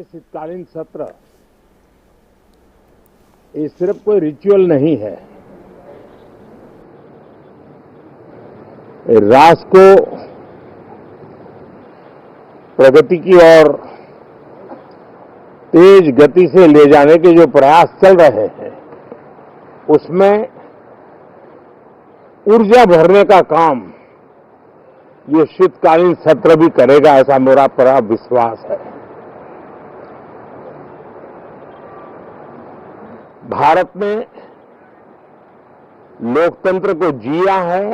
ये शीतकालीन सत्र ये सिर्फ कोई रिचुअल नहीं है। राष्ट्र को प्रगति की ओर तेज गति से ले जाने के जो प्रयास चल रहे हैं उसमें ऊर्जा भरने का काम ये शीतकालीन सत्र भी करेगा, ऐसा मेरा पूरा विश्वास है। भारत ने लोकतंत्र को जिया है,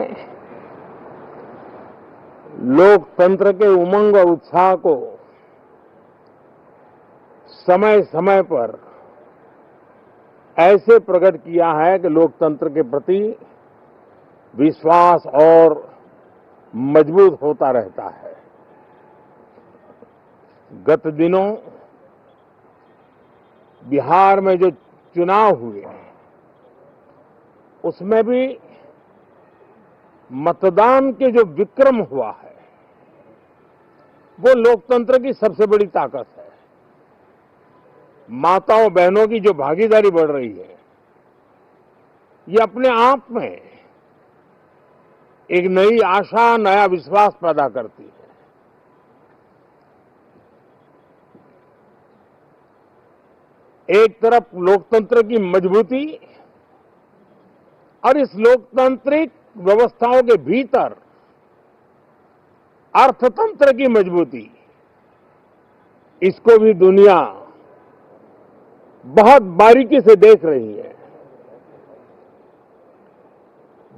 लोकतंत्र के उमंग और उत्साह को समय समय पर ऐसे प्रकट किया है कि लोकतंत्र के प्रति विश्वास और मजबूत होता रहता है। गत दिनों बिहार में जो चुनाव हुए उसमें भी मतदान के जो विक्रम हुआ है वो लोकतंत्र की सबसे बड़ी ताकत है। माताओं बहनों की जो भागीदारी बढ़ रही है ये अपने आप में एक नई आशा, नया विश्वास पैदा करती है। एक तरफ लोकतंत्र की मजबूती और इस लोकतांत्रिक व्यवस्थाओं के भीतर अर्थतंत्र की मजबूती, इसको भी दुनिया बहुत बारीकी से देख रही है।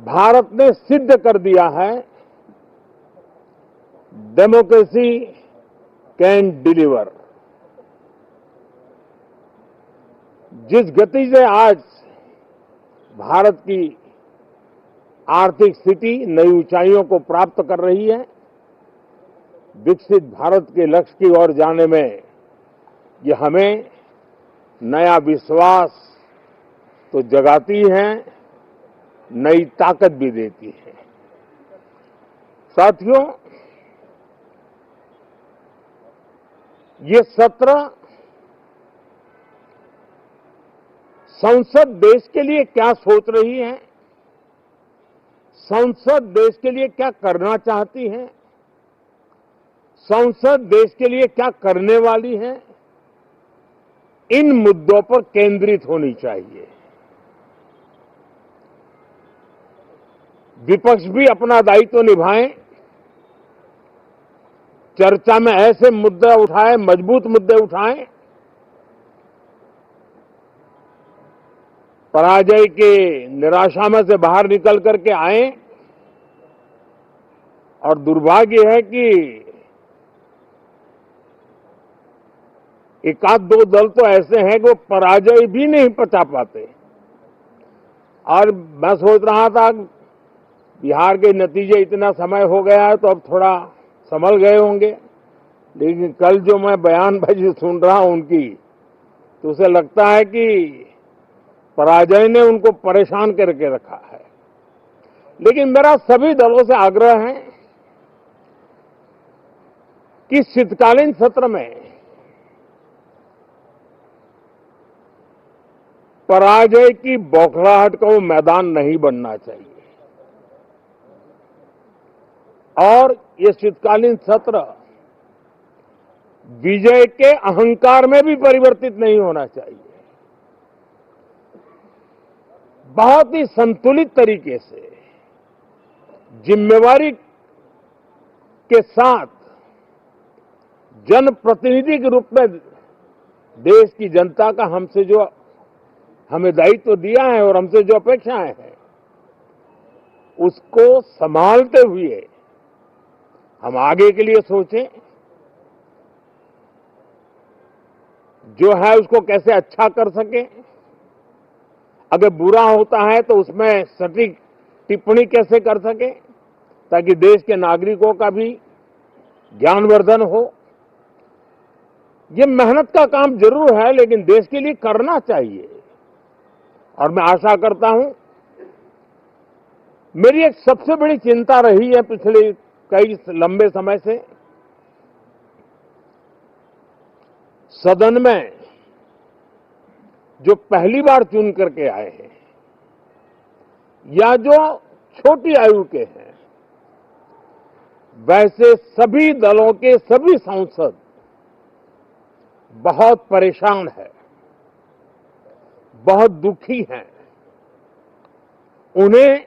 भारत ने सिद्ध कर दिया है डेमोक्रेसी कैन डिलीवर। जिस गति से आज भारत की आर्थिक स्थिति नई ऊंचाइयों को प्राप्त कर रही है, विकसित भारत के लक्ष्य की ओर जाने में ये हमें नया विश्वास तो जगाती है, नई ताकत भी देती है। साथियों, ये सत्र संसद देश के लिए क्या सोच रही है, संसद देश के लिए क्या करना चाहती है, संसद देश के लिए क्या करने वाली है, इन मुद्दों पर केंद्रित होनी चाहिए। विपक्ष भी अपना दायित्व निभाएं, चर्चा में ऐसे मुद्दे उठाएं, मजबूत मुद्दे उठाएं, पराजय के निराशा में से बाहर निकल करके आए। और दुर्भाग्य है कि एक आध दो दल तो ऐसे हैं कि वो पराजय भी नहीं पचा पाते। और मैं सोच रहा था बिहार के नतीजे इतना समय हो गया है तो अब थोड़ा संभल गए होंगे, लेकिन कल जो मैं बयानबाजी सुन रहा हूं उनकी, तो उसे लगता है कि पराजय ने उनको परेशान करके रखा है। लेकिन मेरा सभी दलों से आग्रह है कि शीतकालीन सत्र में पराजय की बौखलाहट का वो मैदान नहीं बनना चाहिए। और ये शीतकालीन सत्र विजय के अहंकार में भी परिवर्तित नहीं होना चाहिए। बहुत ही संतुलित तरीके से जिम्मेवारी के साथ जनप्रतिनिधि के रूप में देश की जनता का हमसे जो हमें दायित्व दिया है और हमसे जो अपेक्षाएं हैं उसको संभालते हुए हम आगे के लिए सोचें, जो है उसको कैसे अच्छा कर सके। अगर बुरा होता है तो उसमें सटीक टिप्पणी कैसे कर सके ताकि देश के नागरिकों का भी ज्ञानवर्धन हो। ये मेहनत का काम जरूर है लेकिन देश के लिए करना चाहिए। और मैं आशा करता हूं, मेरी एक सबसे बड़ी चिंता रही है पिछले कई लंबे समय से सदन में जो पहली बार चुन करके आए हैं या जो छोटी आयु के हैं, वैसे सभी दलों के सभी सांसद बहुत परेशान हैं, बहुत दुखी हैं। उन्हें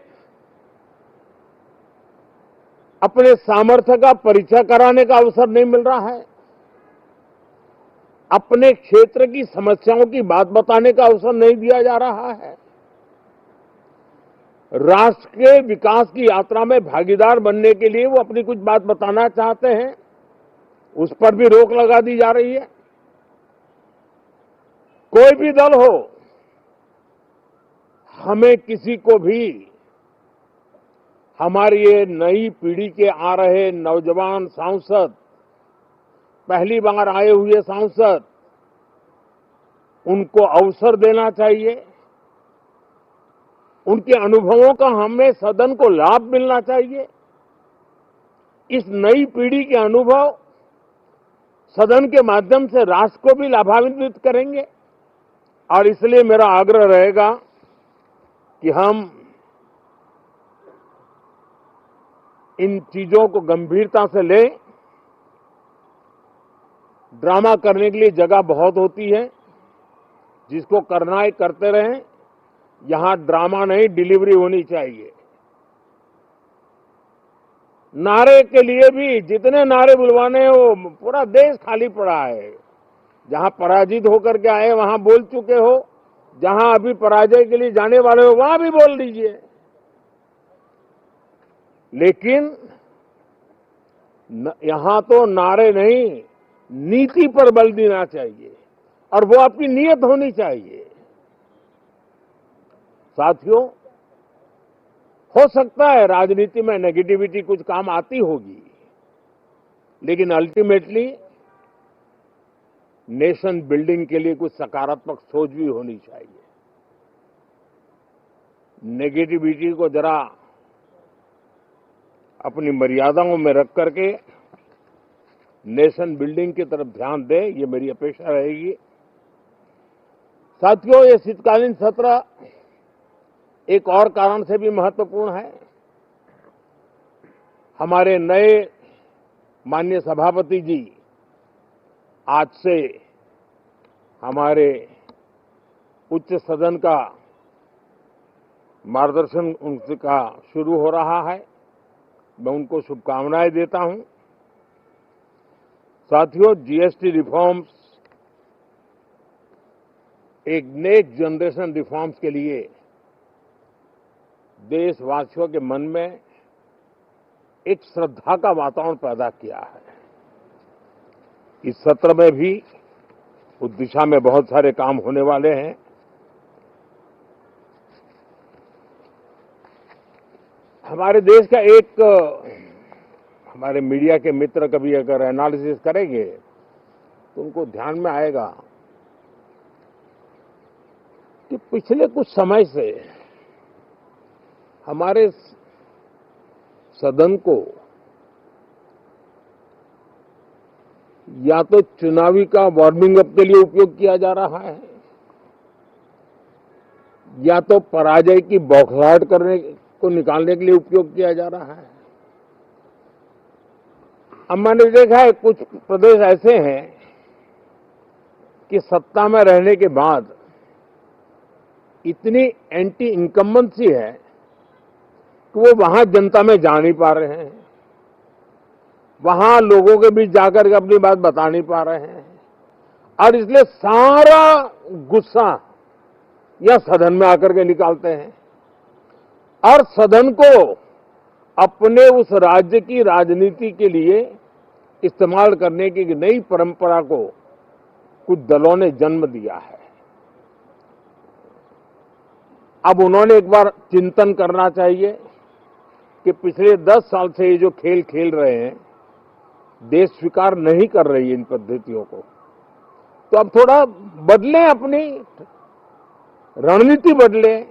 अपने सामर्थ्य का परिचय कराने का अवसर नहीं मिल रहा है, अपने क्षेत्र की समस्याओं की बात बताने का अवसर नहीं दिया जा रहा है। राष्ट्र के विकास की यात्रा में भागीदार बनने के लिए वो अपनी कुछ बात बताना चाहते हैं, उस पर भी रोक लगा दी जा रही है। कोई भी दल हो, हमें किसी को भी हमारी ये नई पीढ़ी के आ रहे नौजवान सांसद, पहली बार आए हुए सांसद, उनको अवसर देना चाहिए। उनके अनुभवों का हमें सदन को लाभ मिलना चाहिए। इस नई पीढ़ी के अनुभव सदन के माध्यम से राष्ट्र को भी लाभान्वित करेंगे और इसलिए मेरा आग्रह रहेगा कि हम इन चीजों को गंभीरता से लें। ड्रामा करने के लिए जगह बहुत होती है, जिसको करना है करते रहें। यहां ड्रामा नहीं, डिलीवरी होनी चाहिए। नारे के लिए भी जितने नारे बुलवाने हैं, वो पूरा देश खाली पड़ा है। जहां पराजित होकर के आए वहां बोल चुके हो, जहां अभी पराजय के लिए जाने वाले हो वहां भी बोल दीजिए, लेकिन यहां तो नारे नहीं, नीति पर बल देना चाहिए और वो आपकी नीयत होनी चाहिए। साथियों, हो सकता है राजनीति में नेगेटिविटी कुछ काम आती होगी, लेकिन अल्टीमेटली नेशन बिल्डिंग के लिए कुछ सकारात्मक सोच भी होनी चाहिए। नेगेटिविटी को जरा अपनी मर्यादाओं में रख करके नेशन बिल्डिंग की तरफ ध्यान दे, ये मेरी अपेक्षा रहेगी। साथियों, ये शीतकालीन सत्र एक और कारण से भी महत्वपूर्ण है। हमारे नए माननीय सभापति जी आज से हमारे उच्च सदन का मार्गदर्शन उनका शुरू हो रहा है। मैं उनको शुभकामनाएं देता हूं। साथियों, जीएसटी रिफॉर्म्स एक नेक्स्ट जनरेशन रिफॉर्म्स के लिए देशवासियों के मन में एक श्रद्धा का वातावरण पैदा किया है। इस सत्र में भी उस दिशा में बहुत सारे काम होने वाले हैं। हमारे देश का एक हमारे मीडिया के मित्र कभी अगर एनालिसिस करेंगे तो उनको ध्यान में आएगा कि पिछले कुछ समय से हमारे सदन को या तो चुनावी का वार्मिंग अप के लिए उपयोग किया जा रहा है, या तो पराजय की बौखलाहट करने को निकालने के लिए उपयोग किया जा रहा है। अब मैंने देखा है कुछ प्रदेश ऐसे हैं कि सत्ता में रहने के बाद इतनी एंटी इनकम्बेंसी है कि वो वहां जनता में जा नहीं पा रहे हैं, वहां लोगों के बीच जाकर के अपनी बात बता नहीं पा रहे हैं, और इसलिए सारा गुस्सा या सदन में आकर के निकालते हैं और सदन को अपने उस राज्य की राजनीति के लिए इस्तेमाल करने की नई परंपरा को कुछ दलों ने जन्म दिया है। अब उन्होंने एक बार चिंतन करना चाहिए कि पिछले 10 साल से ये जो खेल खेल रहे हैं, देश स्वीकार नहीं कर रही है इन पद्धतियों को, तो अब थोड़ा बदलें, अपनी रणनीति बदलें।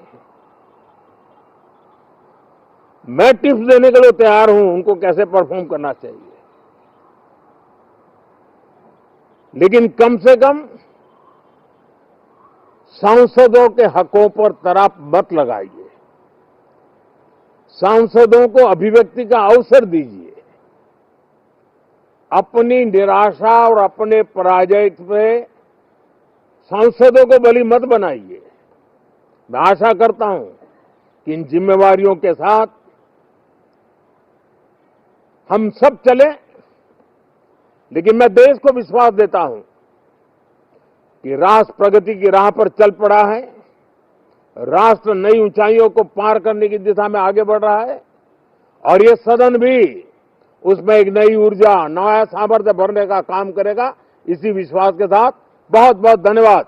मैं टिप्स देने के लिए तैयार हूं उनको कैसे परफॉर्म करना चाहिए। लेकिन कम से कम सांसदों के हकों पर तराप मत लगाइए। सांसदों को अभिव्यक्ति का अवसर दीजिए। अपनी निराशा और अपने पराजय पे सांसदों को बलि मत बनाइए। मैं आशा करता हूं कि इन जिम्मेवारियों के साथ हम सब चले, लेकिन मैं देश को विश्वास देता हूं कि राष्ट्र प्रगति की राह पर चल पड़ा है। राष्ट्र नई ऊंचाइयों को पार करने की दिशा में आगे बढ़ रहा है और ये सदन भी उसमें एक नई ऊर्जा, नया सामर्थ्य भरने का काम करेगा। इसी विश्वास के साथ बहुत बहुत धन्यवाद।